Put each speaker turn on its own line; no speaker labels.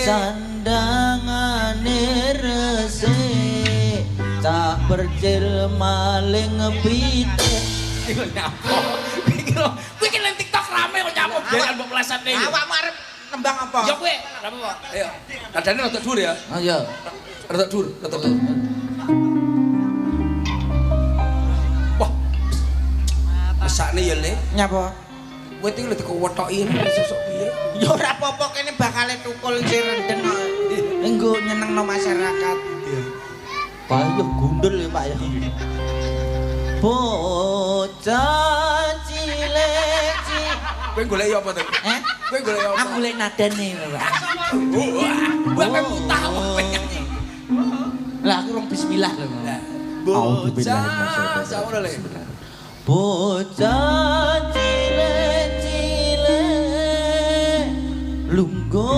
Sandangane resik tak percil maling pitik.
Iki nyapa? Kuwi iki nang TikTok rame kok nyapa ben mbok plesatne.
Awakmu arep nembang apa?
Ya kowe, apa kok? Ayo. Nadane rada dhuwur ya.
Ayo.
Rada dhuwur, rada dhuwur. Wah. Mesakne ya, Le.
Nyapa?
Kowe iki lho dikewethoki sosok piye?
Ya ora apa-apa kene bakale tukul si rendeng kok. Enggo nyenengno masyarakat.
Payuh gundul ya Pak ya. Bocah cilik.
Kowe golek apa to? Kowe golek apa?
Aku golek nadane Pak.
Wah, kowe mutah apa nyanyi?
Lah aku rong bismillah lho.
Bocah, sawono Le.
Bocah cilik lungguh